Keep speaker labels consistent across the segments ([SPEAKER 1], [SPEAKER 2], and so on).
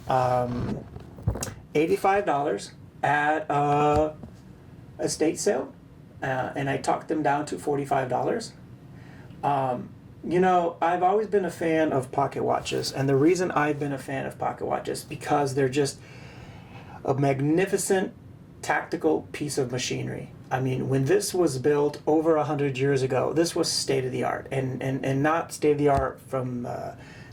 [SPEAKER 1] $85 at a estate sale, and I talked them down to $45. You know, I've always been a fan of pocket watches, and the reason I've been a fan of pocket watches because they're just a magnificent tactical piece of machinery. I mean, when this was built over 100 years ago, this was state of the art, and not state of the art from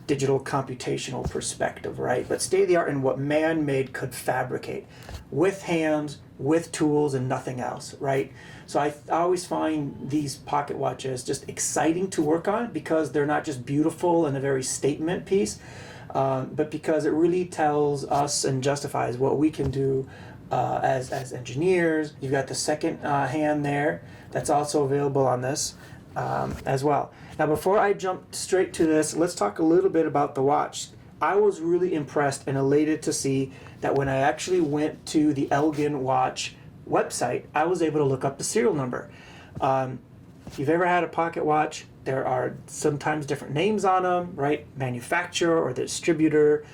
[SPEAKER 1] digital computational perspective, right? But state of the art in what man-made could fabricate with hands, with tools, and nothing else, right? So I always find these pocket watches just exciting to work on because they're not just beautiful and a very statement piece, but because it really tells us and justifies what we can do as engineers. You've got the second hand there that's also available on this as well. Now, before I jump straight to this, let's talk a little bit about the watch. I was really impressed and elated to see that when I actually went to the Elgin watch website, I was able to look up the serial number. If you've ever had a pocket watch, there are sometimes different names on them, right? Manufacturer or the distributor,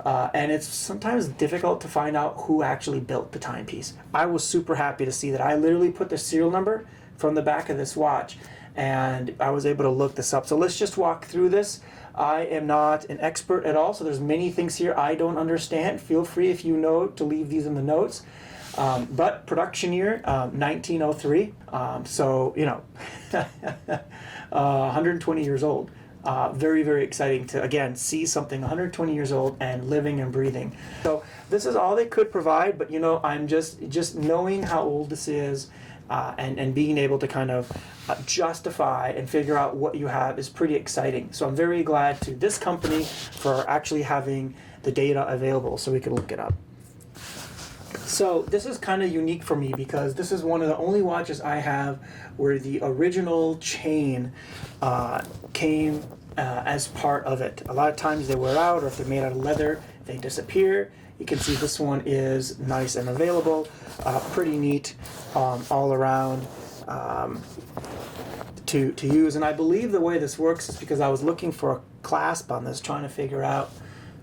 [SPEAKER 1] and it's sometimes difficult to find out who actually built the timepiece. I was super happy to see that I literally put the serial number from the back of this watch, and I was able to look this up. So let's just walk through this. I am not an expert at all, so there's many things here I don't understand. Feel free, if you know, to leave these in the notes. But production year, 1903, so, you know, 120 years old. Very, very exciting to, again, see something 120 years old and living and breathing. So this is all they could provide, but, you know, I'm just knowing how old this is and being able to kind of justify and figure out what you have is pretty exciting. So I'm very glad to this company for actually having the data available so we could look it up. So this is kind of unique for me because this is one of the only watches I have where the original chain came as part of it. A lot of times they wear out, or if they're made out of leather, they disappear. You can see this one is nice and available, pretty neat all around to use. And I believe the way this works is because I was looking for a clasp on this, trying to figure out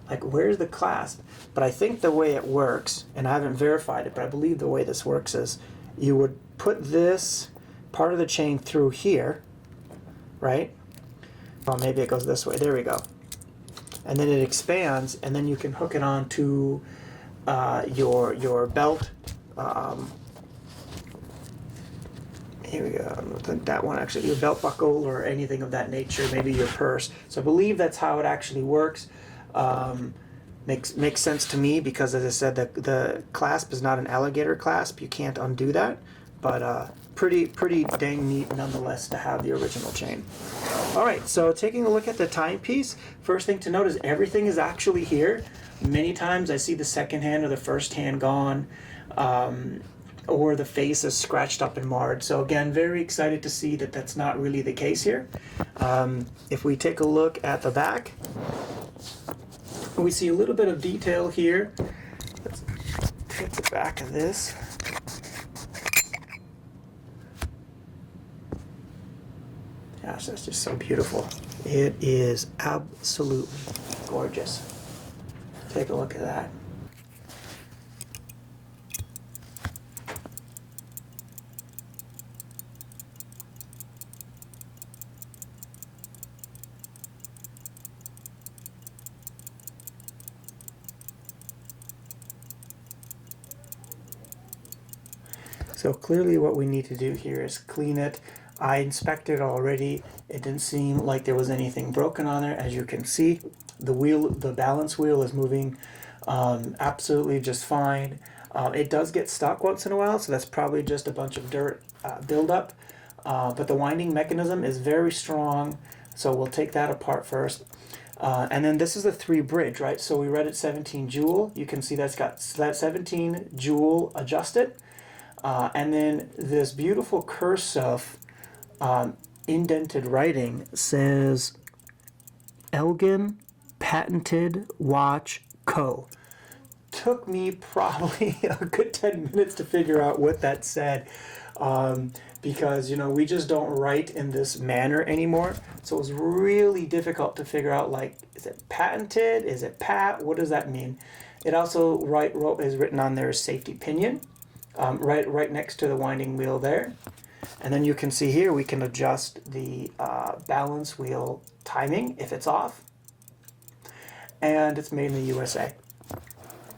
[SPEAKER 1] like where's the clasp. But I think the way it works, and I haven't verified it, but I believe the way this works is you would put this part of the chain through here, right? Well, maybe it goes this way. There we go. And then it expands, and then you can hook it on to your belt. Here we go. That one actually, your belt buckle or anything of that nature, maybe your purse. So I believe that's how it actually works. Makes sense to me because, as I said, the clasp is not an alligator clasp. You can't undo that, but pretty dang neat nonetheless to have the original chain. All right, so taking a look at the timepiece, first thing to note is everything is actually here. Many times I see the second hand or the first hand gone, or the face is scratched up and marred. So again, very excited to see that that's not really the case here. If we take a look at the back, we see a little bit of detail here. Let's take the back of this. Gosh, that's just so beautiful. It is absolutely gorgeous. Take a look at that. So clearly what we need to do here is clean it. I inspected already. It didn't seem like there was anything broken on there. As you can see, the wheel, the balance wheel is moving absolutely just fine. It does get stuck once in a while, so that's probably just a bunch of dirt buildup. But the winding mechanism is very strong, so we'll take that apart first. And then this is the 3 bridge, right? So we read it 17 jewel. You can see that's got that 17 jewel adjusted. And then this beautiful cursive indented writing says Elgin Patented Watch Co. Took me probably a good 10 minutes to figure out what that said, because, you know, we just don't write in this manner anymore. So it was really difficult to figure out, like, is it patented? Is it pat? What does that mean? It also is written on there as safety pinion, right next to the winding wheel there. And then you can see here we can adjust the balance wheel timing if it's off. And it's made in the USA,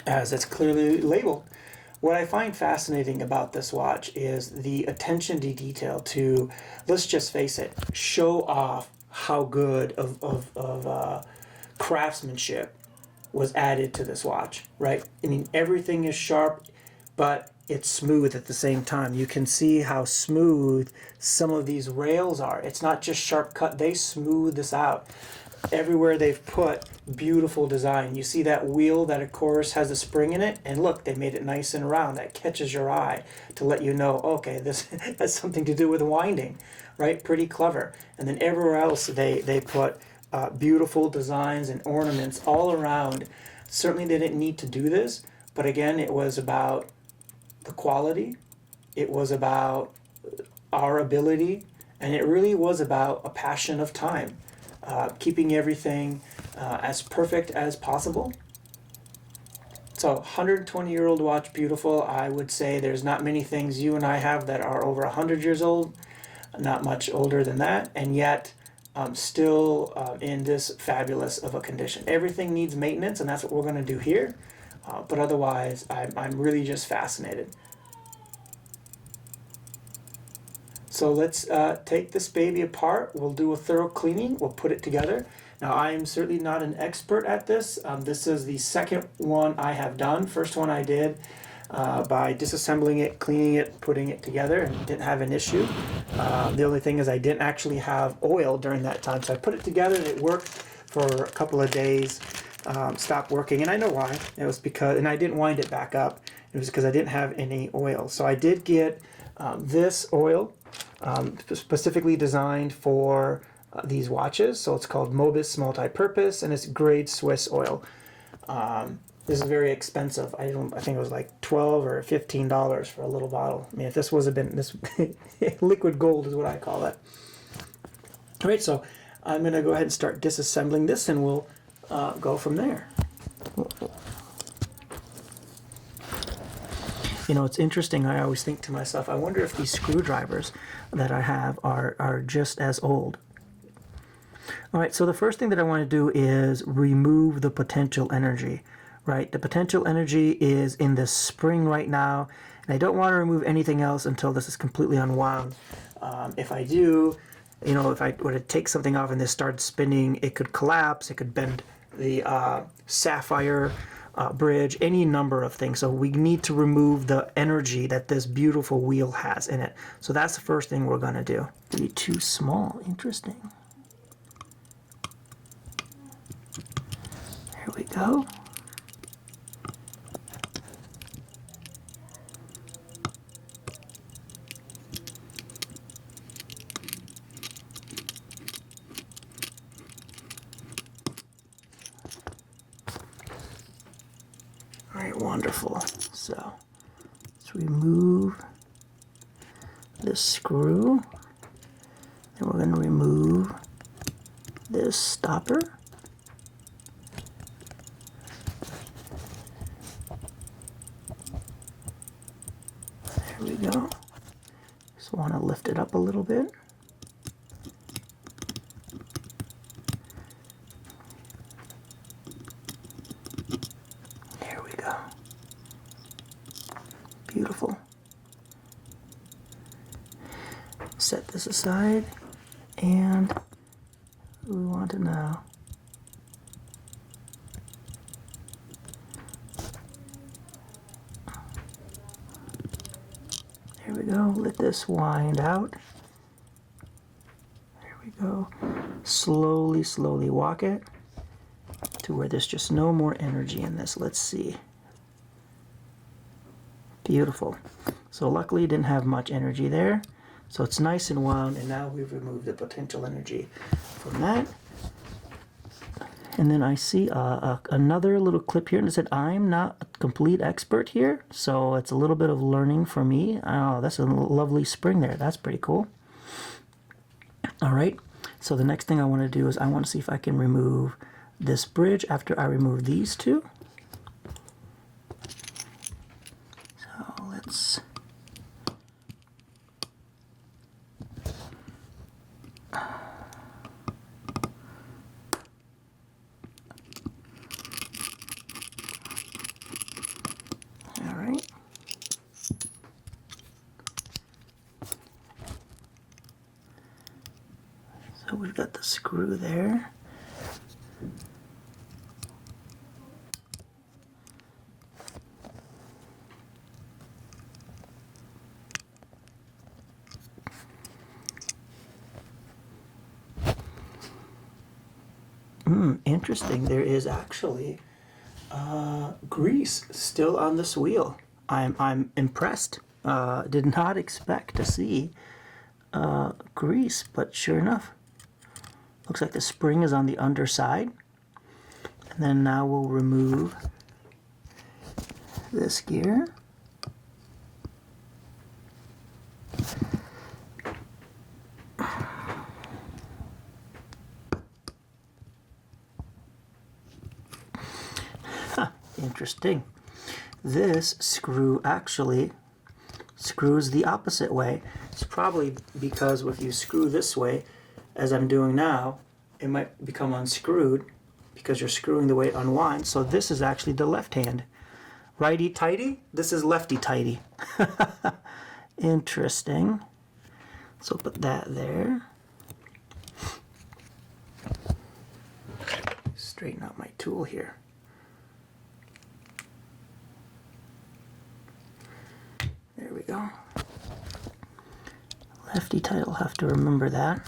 [SPEAKER 1] as it's clearly labeled. What I find fascinating about this watch is the attention to detail to, let's just face it, show off how good of craftsmanship was added to this watch, right? I mean, everything is sharp, but it's smooth at the same time. You can see how smooth some of these rails are. It's not just sharp cut, they smooth this out. Everywhere they've put beautiful design. You see that wheel that of course has a spring in it, and look, they made it nice and round. That catches your eye to let you know, okay, this has something to do with winding, right? Pretty clever. And then everywhere else they put beautiful designs and ornaments all around. Certainly they didn't need to do this, but again, it was about the quality, it was about our ability, and it really was about a passion of time. Keeping everything as perfect as possible. So 120-year-old watch, beautiful. I would say there's not many things you and I have that are over 100 years old, not much older than that, and yet still in this fabulous of a condition. Everything needs maintenance, and that's what we're going to do here. But otherwise, I'm really just fascinated. So let's take this baby apart. We'll do a thorough cleaning. We'll put it together. Now, I am certainly not an expert at this. This is the second one I have done. First one I did by disassembling it, cleaning it, putting it together, and didn't have an issue. The only thing is I didn't actually have oil during that time. So I put it together and it worked for a couple of days, stopped working. And I know why. It was because, and I didn't wind it back up. It was because I didn't have any oil. So I did get this oil. Specifically designed for these watches, so it's called Mobis multi-purpose, and it's grade Swiss oil. This is very expensive. I think it was like $12 or $15 for a little bottle. I mean, if this was this liquid gold is what I call it. All right, so I'm going to go ahead and start disassembling this, and we'll go from there. You know, it's interesting. I always think to myself, I wonder if these screwdrivers that I have are just as old. All right, so the first thing that I want to do is remove the potential energy, right? The potential energy is in this spring right now, and I don't want to remove anything else until this is completely unwound. If I do, you know, if I were to take something off and this started spinning, it could collapse, it could bend the sapphire bridge, any number of things. So we need to remove the energy that this beautiful wheel has in it. So that's the first thing we're going to do. Be too small. Interesting. There we go. All right, wonderful. So let's remove this screw. Then we're going to remove this stopper. There we go. Just want to lift it up a little bit. There we go. Beautiful. Set this aside, and we want to now there we go. Let this wind out. There we go. Slowly, slowly walk it to where there's just no more energy in this. Let's see. Beautiful. So luckily it didn't have much energy there. So it's nice and wound, and now we've removed the potential energy from that. And then I see another little clip here, and it said, I'm not a complete expert here, so it's a little bit of learning for me. Oh, that's a lovely spring there. That's pretty cool. All right, so the next thing I want to do is I want to see if I can remove this bridge after I remove these two. nuts. All right. So we've got the screw there. Interesting. There is actually grease still on this wheel. I'm impressed. Did not expect to see grease, but sure enough, looks like the spring is on the underside. And then now we'll remove this gear. Interesting. This screw actually screws the opposite way. It's probably because if you screw this way, as I'm doing now, it might become unscrewed because you're screwing the way it unwinds. So this is actually the left hand. Righty-tighty, this is lefty-tighty. Interesting. So put that there. Straighten out my tool here. There we go. Lefty tight, I'll have to remember that.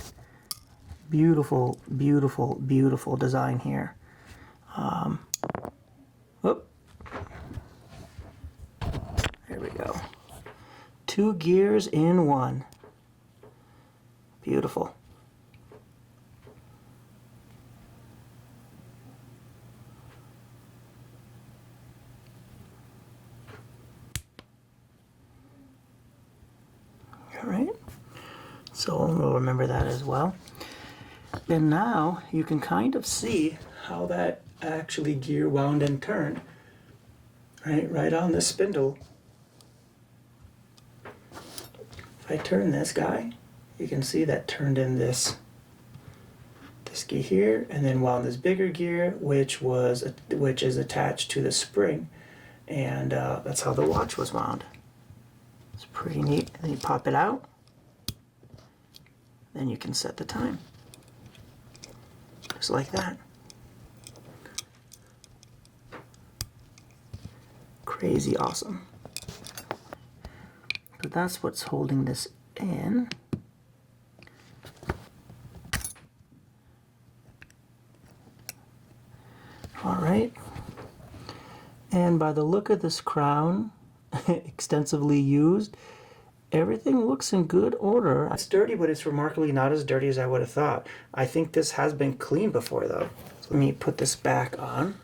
[SPEAKER 1] Beautiful, beautiful, beautiful design here. Whoop. There we go. 2 gears in 1. Beautiful. All right. So we'll remember that as well. And now you can kind of see how that actually gear wound and turned. Right on this spindle. If I turn this guy, you can see that turned in this gear here, and then wound this bigger gear, which is attached to the spring, and that's how the watch was wound. It's pretty neat. And then you pop it out, then you can set the time, just like that. Crazy awesome. So that's what's holding this in. All right. And by the look of this crown, extensively used, everything looks in good order. It's dirty, but it's remarkably not as dirty as I would have thought. I think this has been cleaned before, though. So let me put this back on.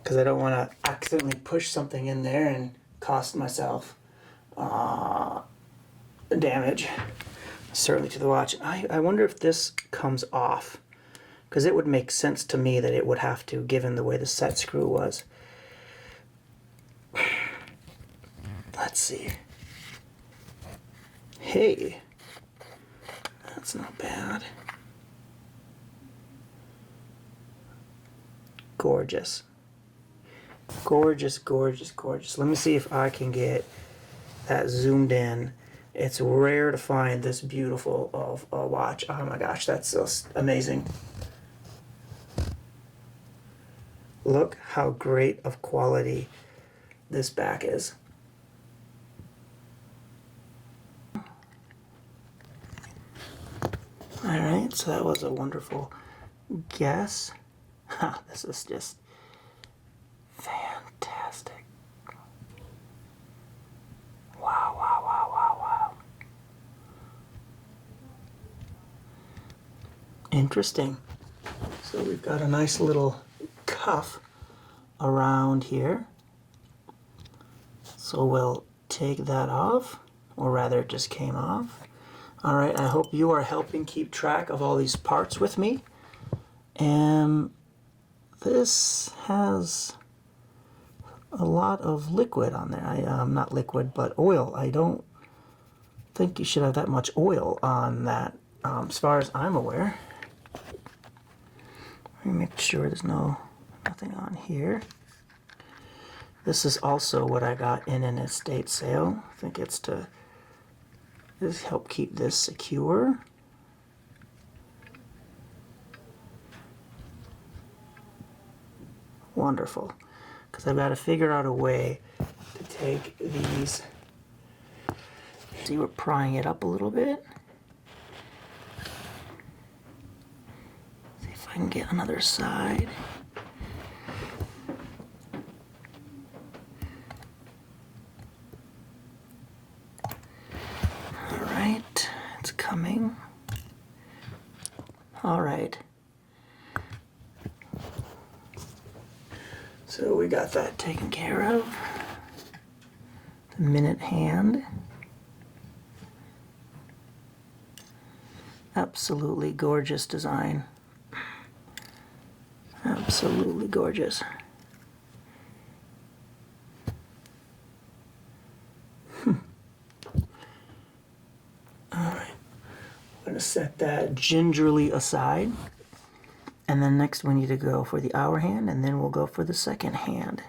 [SPEAKER 1] Because I don't want to accidentally push something in there and cost myself damage, certainly to the watch. I wonder if this comes off, because it would make sense to me that it would have to, given the way the set screw was. Let's see. Hey, that's not bad. Gorgeous. Gorgeous, gorgeous, gorgeous. Let me see if I can get that zoomed in. It's rare to find this beautiful of a watch. Oh my gosh, that's just amazing. Look how great of quality this back is. Alright, so that was a wonderful guess. This is just fantastic. Wow, wow, wow, wow, wow. Interesting. So we've got a nice little cuff around here. So we'll take that off. or rather it just came off. All right, I hope you are helping keep track of all these parts with me. And this has a lot of liquid on there. Not liquid, but oil. I don't think you should have that much oil on that, as far as I'm aware. Let me make sure there's nothing on here. This is also what I got in an estate sale. I think it's to just help keep this secure. Wonderful. Because I've got to figure out a way to take these. See, we're prying it up a little bit. See if I can get another side. All right, it's coming. All right. So we got that taken care of. The minute hand. Absolutely gorgeous design. Absolutely gorgeous. Alright. I'm going to set that gingerly aside. And then next we need to go for the hour hand, and then we'll go for the second hand.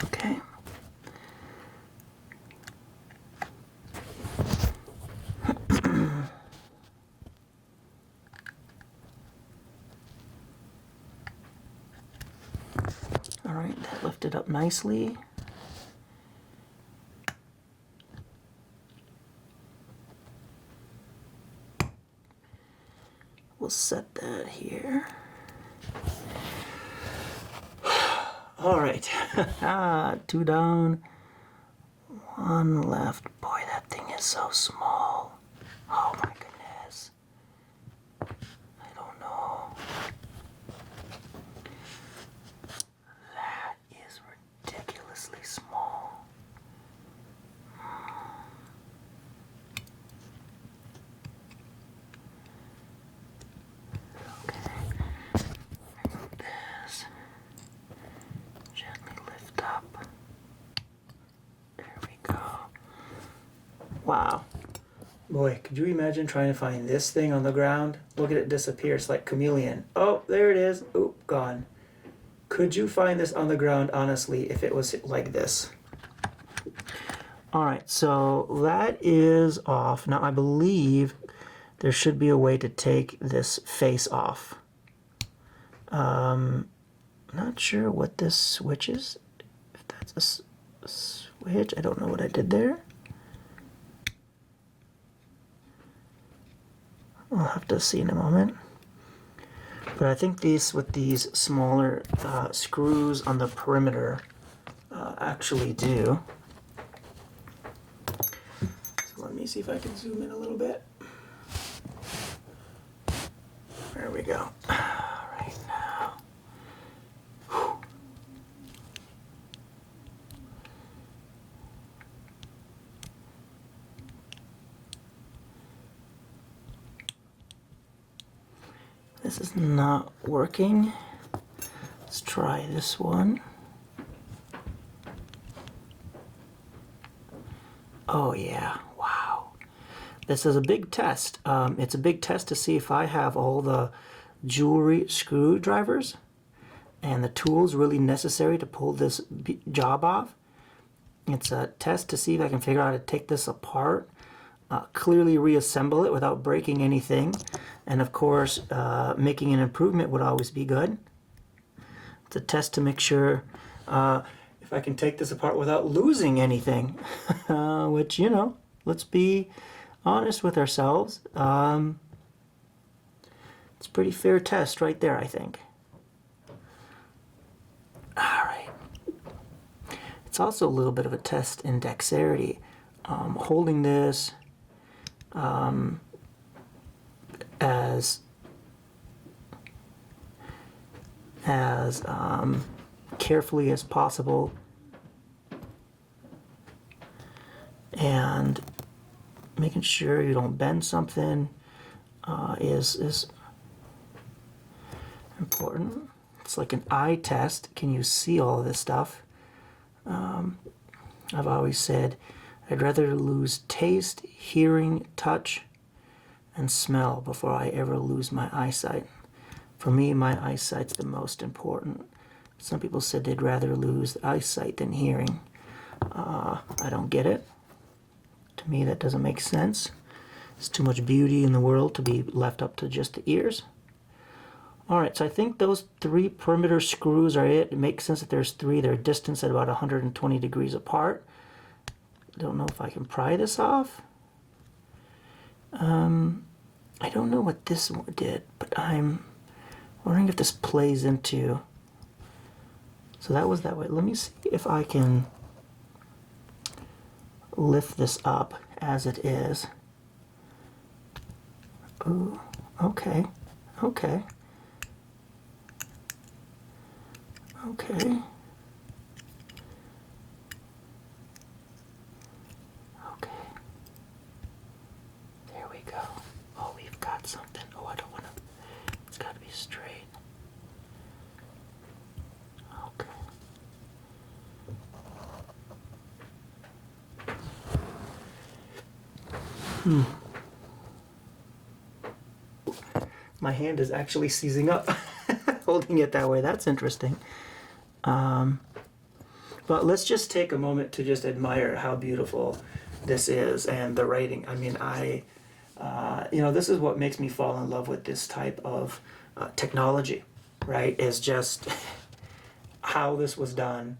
[SPEAKER 1] Okay. All right, that lifted up nicely. We'll set that here. All right, 2 down, 1 left. Boy, that thing is so small. Oh my goodness. I don't know. That is ridiculously small. Okay. Remove this. Gently lift up. There we go. Wow. Boy, could you imagine trying to find this thing on the ground? Look at it disappear. It's like chameleon. Oh, there it is. Oop, gone. Could you find this on the ground, honestly, if it was like this? All right, so that is off. Now, I believe there should be a way to take this face off. Not sure what this switch is. If that's a switch, I don't know what I did there. I'll have to see in a moment. But I think these, with these smaller screws on the perimeter, actually do. So let me see if I can zoom in a little bit. There we go. Right now. Whew. This is not working. Let's try this one. Oh yeah, wow. This is a big test. It's a big test to see if I have all the jewelry screwdrivers and the tools really necessary to pull this job off. It's a test to see if I can figure out how to take this apart, clearly reassemble it without breaking anything, and of course making an improvement would always be good. It's a test to make sure if I can take this apart without losing anything, which, you know, let's be honest with ourselves. It's a pretty fair test right there, I think. All right. It's also a little bit of a test in dexterity. Holding this, carefully as possible, and making sure you don't bend something is important. It's like an eye test. Can you see all of this stuff? I've always said I'd rather lose taste, hearing, touch, and smell before I ever lose my eyesight. For me, my eyesight's the most important. Some people said they'd rather lose eyesight than hearing. I don't get it. To me, that doesn't make sense. There's too much beauty in the world to be left up to just the ears. Alright, so I think those 3 perimeter screws are it. It makes sense that there's 3. They're distanced at about 120 degrees apart. I don't know if I can pry this off. I don't know what this one did, but I'm wondering if this plays into... So that was that way. Let me see if I can lift this up as it is. Ooh, okay, okay. Okay. Okay. There we go. Oh, we've got something. Oh, I don't want to. It's got to be straight. Okay. My hand is actually seizing up holding it that way. That's interesting. But let's just take a moment to just admire how beautiful this is and the writing. I mean, this is what makes me fall in love with this type of technology, right? Is just how this was done,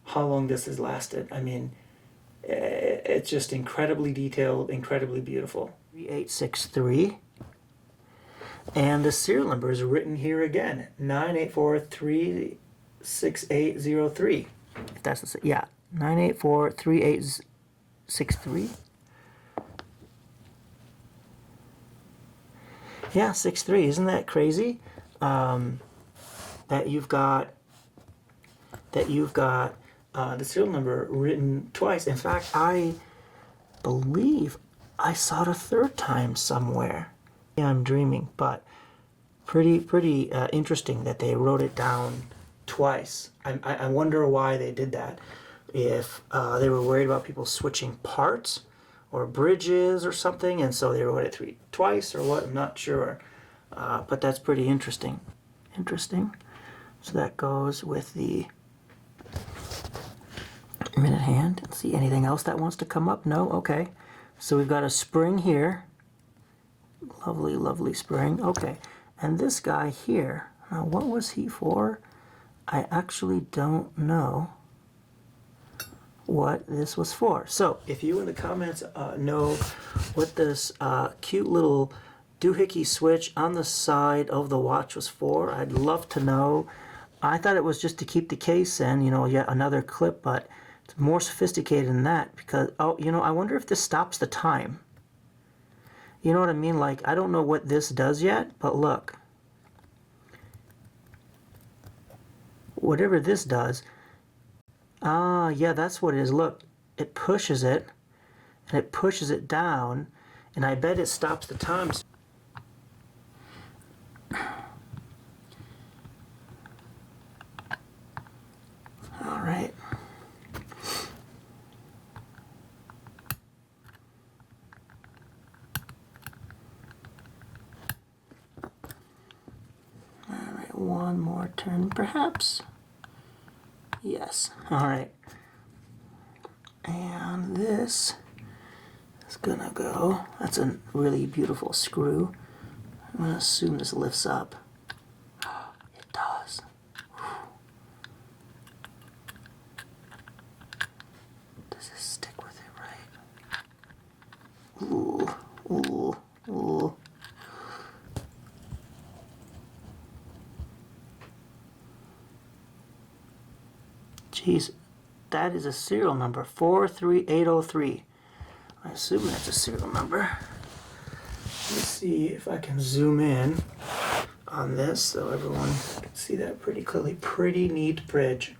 [SPEAKER 1] how long this has lasted. I mean, it's just incredibly detailed, incredibly beautiful. 3863. And the serial number is written here again, 984-36803. If that's the, yeah, 984-3863. Yeah, 63. Isn't that crazy? That you've got the serial number written twice. In fact, I believe I saw it a 3rd time somewhere. Yeah, I'm dreaming, but pretty interesting that they wrote it down twice. I wonder why they did that. If they were worried about people switching parts or bridges or something, and so they wrote it twice or what, I'm not sure. But that's pretty interesting. Interesting. So that goes with the minute hand. Let's see, anything else that wants to come up? No? Okay. So we've got a spring here. Lovely, lovely spring. Okay. And this guy here, now what was he for? I actually don't know what this was for. So if you in the comments know what this cute little doohickey switch on the side of the watch was for, I'd love to know. I thought it was just to keep the case in, yet another clip, but it's more sophisticated than that because, I wonder if this stops the time. You know what I mean? Like, I don't know what this does yet, but look. Whatever this does. Ah, yeah, that's what it is. Look, it pushes it, and it pushes it down, and I bet it stops the time. All right. One more turn, perhaps. Yes. All right. And this is gonna go. That's a really beautiful screw. I'm gonna assume this lifts up. It does. Does this stick with it right? Ooh, ooh, ooh. Jeez, that is a serial number, 43803. I assume that's a serial number. Let's see if I can zoom in on this so everyone can see that pretty clearly. Pretty neat bridge.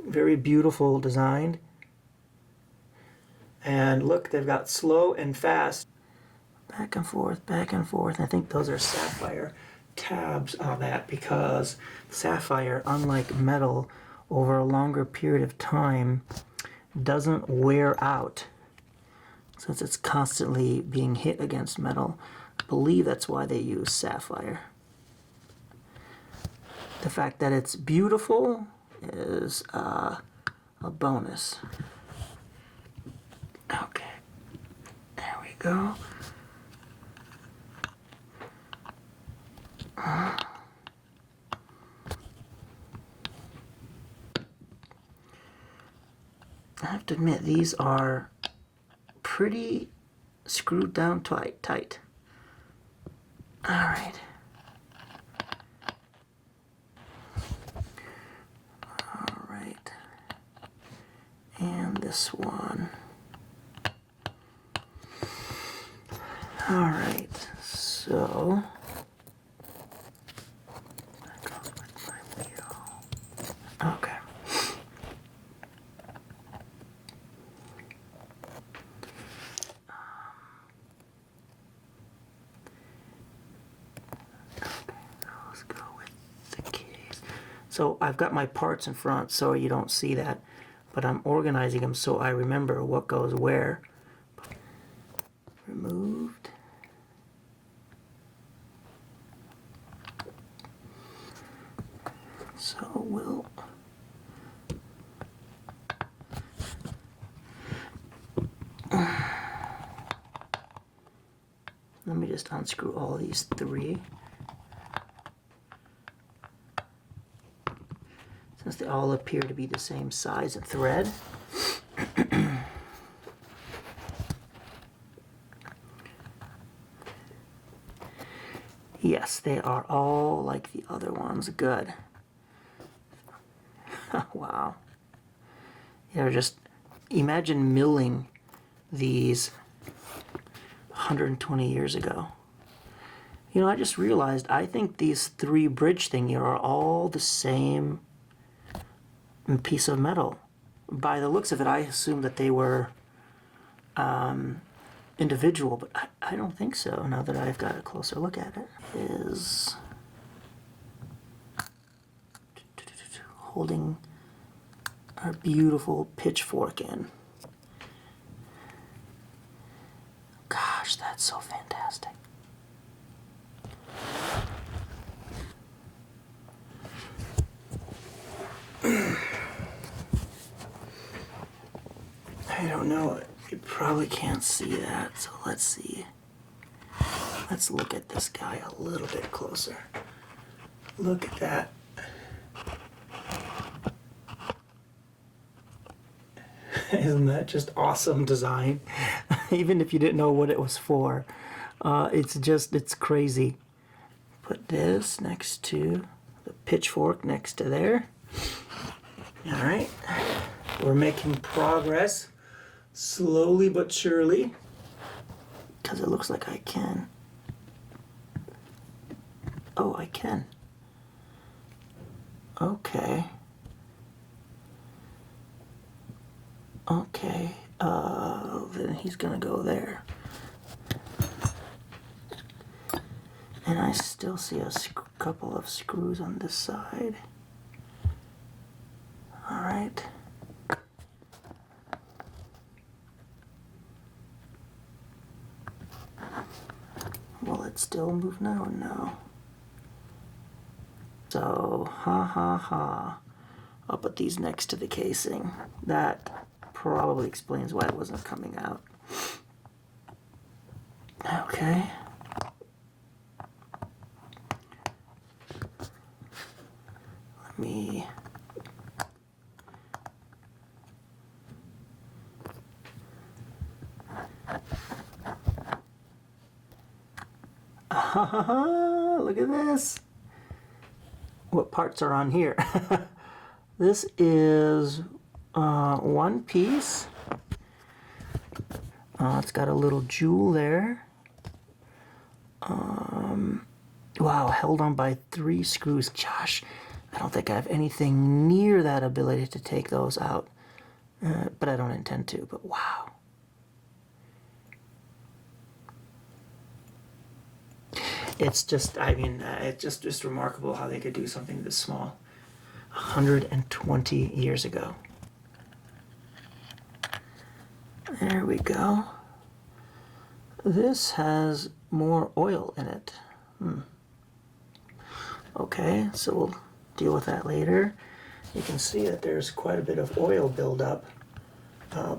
[SPEAKER 1] Very beautiful design. And look, they've got slow and fast. Back and forth, back and forth. I think those are sapphire tabs on that, because sapphire, unlike metal, over a longer period of time doesn't wear out since it's constantly being hit against metal. I believe that's why they use sapphire. The fact that it's beautiful is a bonus. Okay, there we go. I have to admit, these are pretty screwed down tight. All right. All right. And this one. All right. So that goes with my wheel. Okay. So I've got my parts in front so you don't see that, but I'm organizing them so I remember what goes where. Removed. So we'll let me just unscrew all these three. Since they all appear to be the same size and thread. Yes, they are all like the other ones. Good. Wow. You know, just imagine milling these 120 years ago. You know, I just realized I think these three bridge thingy are all the same piece of metal. By the looks of it, I assumed that they were individual, but I don't think so now that I've got a closer look at it. Is holding our beautiful pitchfork in. Gosh, that's so fantastic. I don't know, you probably can't see that, so let's see. Let's look at this guy a little bit closer. Look at that. Isn't that just awesome design? Even if you didn't know what it was for. It's crazy. Put this next to the pitchfork next to there. All right, we're making progress. Slowly but surely, because it looks like I can. Oh, I can. Okay. Okay, then he's gonna go there. And I still see a couple of screws on this side. All right. Will it still move now? No. So, I'll put these next to the casing. That probably explains why it wasn't coming out. Okay. Let me... Look at this. what parts are on here. This is one piece. It's got a little jewel there. Wow, held on by 3 screws. Gosh, I don't think I have anything near that ability to take those out. But I don't intend to, but wow. It's just, I mean, it's just remarkable how they could do something this small 120 years ago. There we go. This has more oil in it. Okay, so we'll deal with that later. You can see that there's quite a bit of oil buildup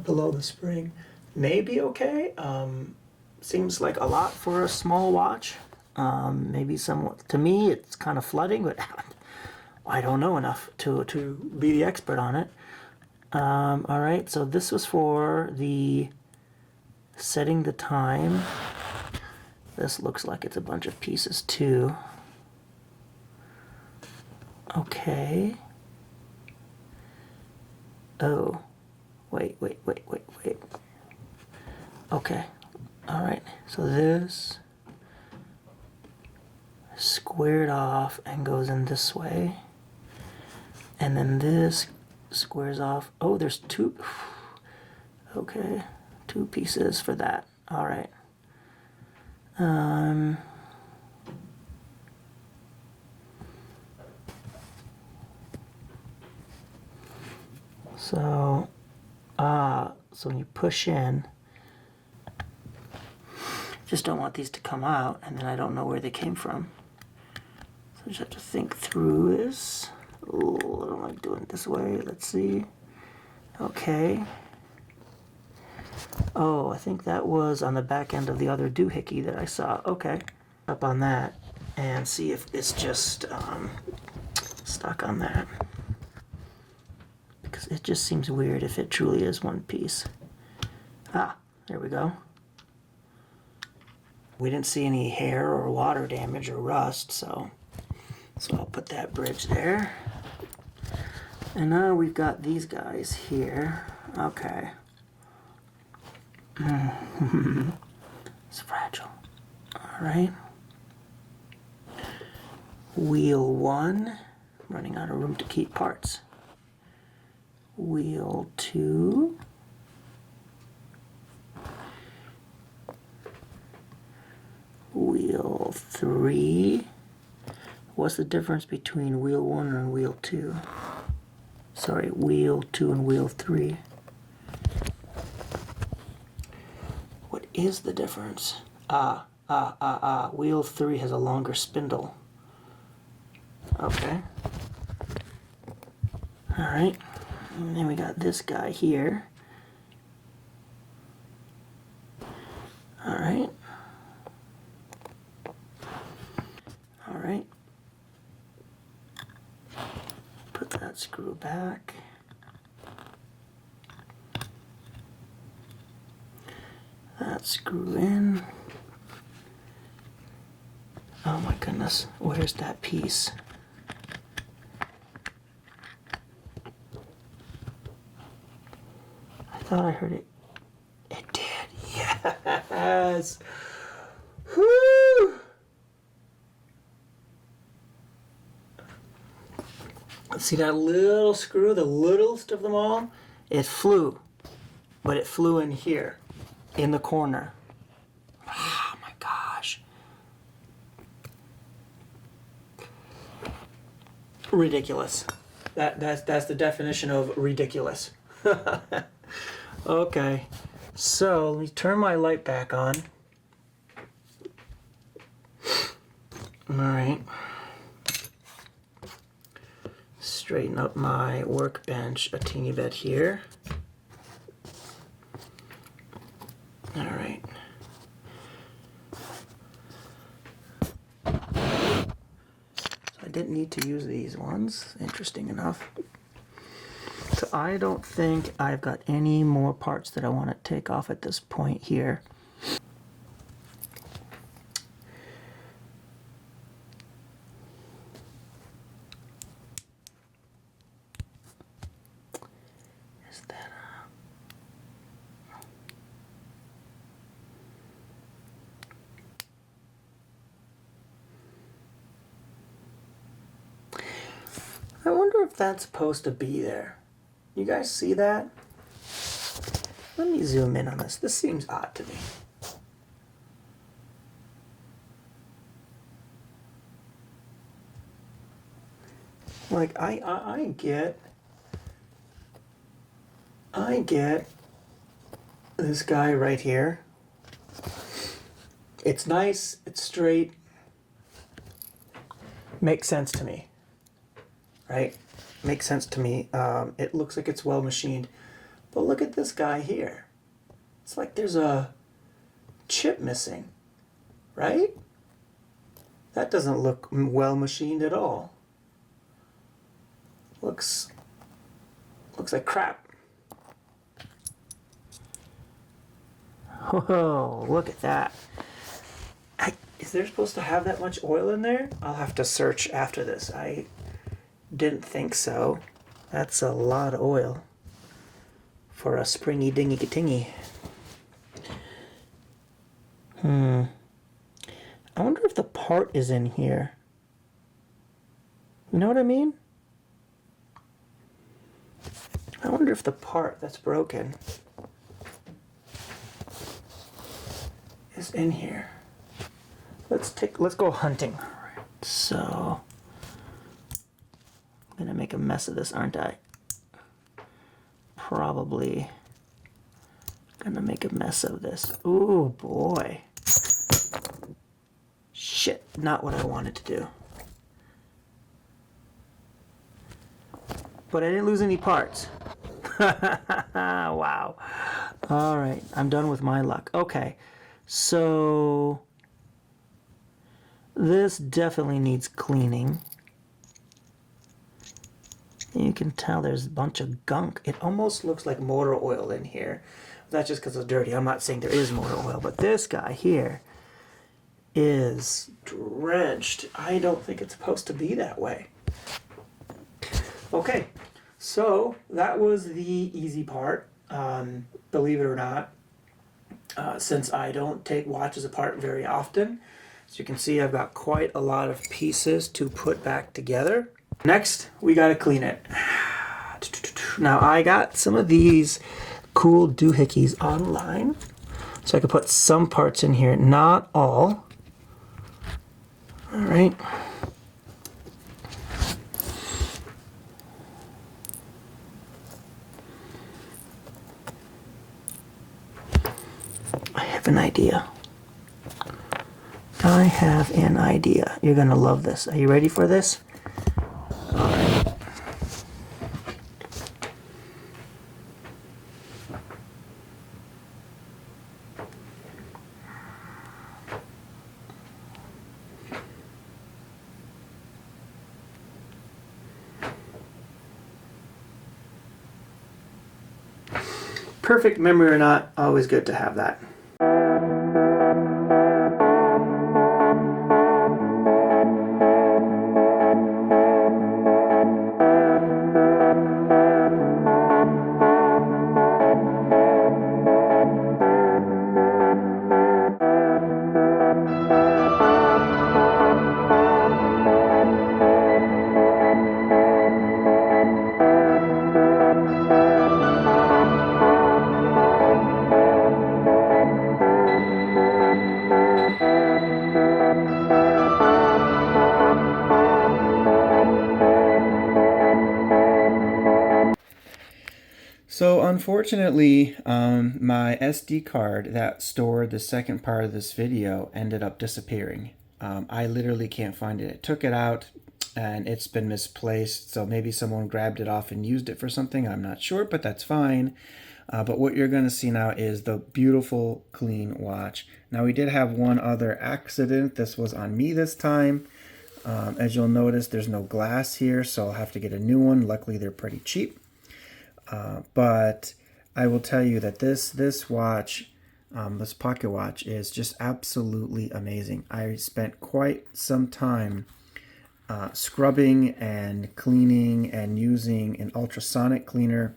[SPEAKER 1] below the spring. Maybe okay. Seems like a lot for a small watch. Maybe somewhat, to me it's kind of flooding, but I don't know enough to be the expert on it. Alright, so this was for the setting the time. This looks like it's a bunch of pieces too. Okay. Oh, wait. Okay, alright, so this squared off and goes in this way, and then this squares off. Oh, there's 2. Okay, 2 pieces for that. All right. So when you push in, just don't want these to come out, and then I don't know where they came from. So I just have to think through this. Oh, I don't like doing it this way. Let's see. Okay. Oh, I think that was on the back end of the other doohickey that I saw. Okay. Up on that and see if it's just stuck on that. Because it just seems weird if it truly is one piece. Ah, there we go. We didn't see any hair or water damage or rust, so I'll put that bridge there. And now we've got these guys here. Okay. It's fragile. Alright. Wheel 1. Running out of room to keep parts. Wheel 2. Wheel 3. What's the difference between wheel 1 and wheel 2? Sorry, wheel 2 and wheel 3. What is the difference? Wheel 3 has a longer spindle. Okay. Alright. And then we got this guy here. Alright. Alright. Put that screw back. That screw in. Oh my goodness, where's that piece? I thought I heard it. It did, yes! Woo! See that little screw, the littlest of them all? It flew, but it flew in here, in the corner. Oh my gosh. Ridiculous. That's the definition of ridiculous. Okay, so let me turn my light back on. Alright. Straighten up my workbench a teeny bit here. Alright. So I didn't need to use these ones, interesting enough. So I don't think I've got any more parts that I want to take off at this point here. I wonder if that's supposed to be there. You guys see that? Let me zoom in on this. This seems odd to me. Like I get this guy right here. It's nice, it's straight. Makes sense to me. Right? Makes sense to me. It looks like it's well machined. But look at this guy here. It's like there's a chip missing. Right? That doesn't look well machined at all. Looks like crap. Oh, look at that. Is there supposed to have that much oil in there? I'll have to search after this. I didn't think so. That's a lot of oil for a springy dingy tingy. I wonder if the part is in here. You know what I mean? I wonder if the part that's broken is in here. Let's go hunting. Alright, so I'm gonna make a mess of this, aren't I? Probably gonna make a mess of this. Ooh boy. Shit, not what I wanted to do. But I didn't lose any parts. Wow. Alright, I'm done with my luck. Okay, so this definitely needs cleaning. You can tell there's a bunch of gunk. It almost looks like motor oil in here. That's just because it's dirty. I'm not saying there is motor oil, but this guy here is drenched. I don't think it's supposed to be that way. Okay, so that was the easy part. Believe it or not, since I don't take watches apart very often, as you can see, I've got quite a lot of pieces to put back together. Next, we gotta clean it. Now, I got some of these cool doohickeys online, so I could put some parts in here, not all. All right. I have an idea. I have an idea. You're gonna love this. Are you ready for this? All right. Perfect memory or not, always good to have that. So unfortunately, my SD card that stored the second part of this video ended up disappearing. I literally can't find it. I took it out and it's been misplaced, so maybe someone grabbed it off and used it for something. I'm not sure, but that's fine. But what you're going to see now is the beautiful, clean watch. Now, we did have one other accident. This was on me this time. As you'll notice, there's no glass here, so I'll have to get a new one. Luckily, they're pretty cheap. But I will tell you that this watch, this pocket watch, is just absolutely amazing. I spent quite some time scrubbing and cleaning and using an ultrasonic cleaner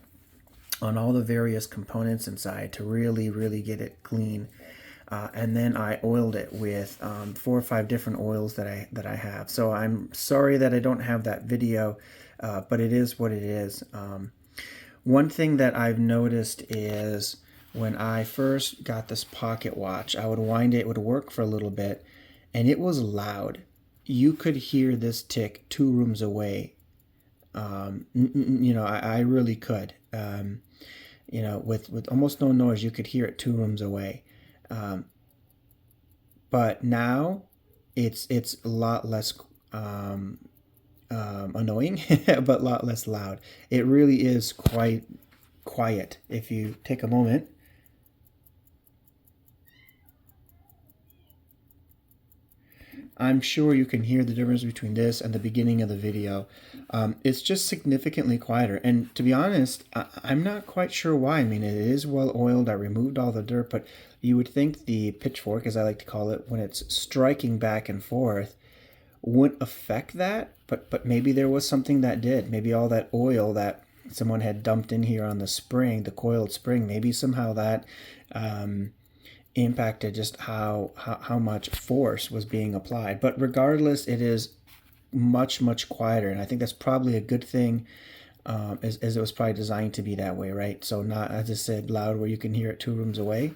[SPEAKER 1] on all the various components inside to really get it clean. And then I oiled it with 4 or 5 different oils that I have. So I'm sorry that I don't have that video.
[SPEAKER 2] but it is what it is. One thing that I've noticed is when I first got this pocket watch, I would wind it, it would work for a little bit, and it was loud. You could hear this tick 2 rooms away. I really could. With almost no noise, you could hear it 2 rooms away. But now it's a lot less annoying, but a lot less loud. It really is quite quiet. If you take a moment. I'm sure you can hear the difference between this and the beginning of the video. It's just significantly quieter. And to be honest, I'm not quite sure why. I mean, it is well oiled. I removed all the dirt, but you would think the pitchfork, as I like to call it, when it's striking back and forth, wouldn't affect that. But maybe there was something that did. Maybe all that oil that someone had dumped in here on the spring, the coiled spring, maybe somehow that impacted just how much force was being applied. But regardless, it is much quieter, and I think that's probably a good thing, as it was probably designed to be that way, right? So not, as I said, loud where you can hear it 2 rooms away.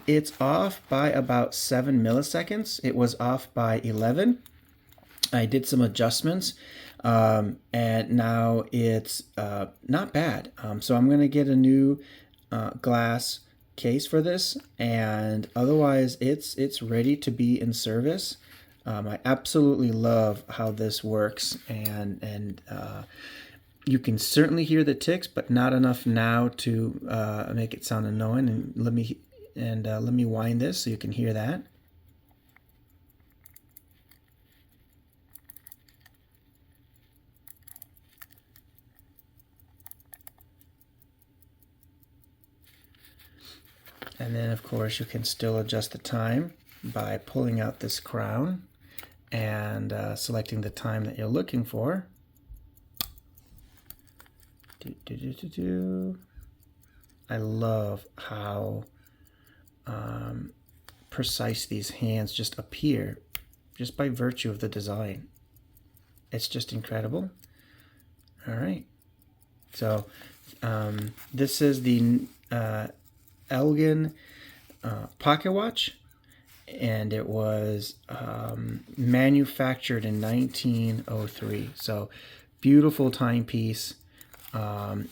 [SPEAKER 2] It's off by about 7 milliseconds. It was off by 11. I did some adjustments, and now it's not bad. So I'm going to get a new glass case for this, and otherwise it's ready to be in service. I absolutely love how this works, and you can certainly hear the ticks, but not enough now to make it sound annoying. And let me wind this so you can hear that. And then, of course, you can still adjust the time by pulling out this crown and selecting the time that you're looking for. I love how precise these hands just appear just by virtue of the design. It's just incredible. All right. So this is the Elgin pocket watch, and it was manufactured in 1903. So beautiful timepiece.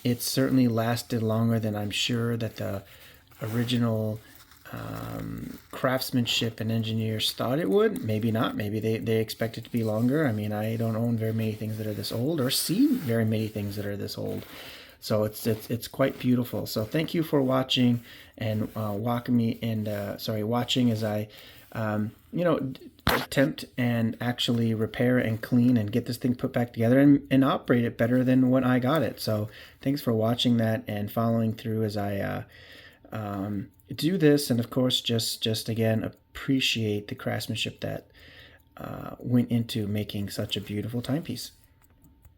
[SPEAKER 2] It's certainly lasted longer than I'm sure that the original craftsmanship and engineers thought it would. Maybe not. Maybe they expect it to be longer. I mean, I don't own very many things that are this old, or seen very many things that are this old. So it's quite beautiful. So thank you for watching and watching as I attempt and actually repair and clean and get this thing put back together and operate it better than when I got it. So thanks for watching that and following through as I do this, and of course just again appreciate the craftsmanship that went into making such a beautiful timepiece.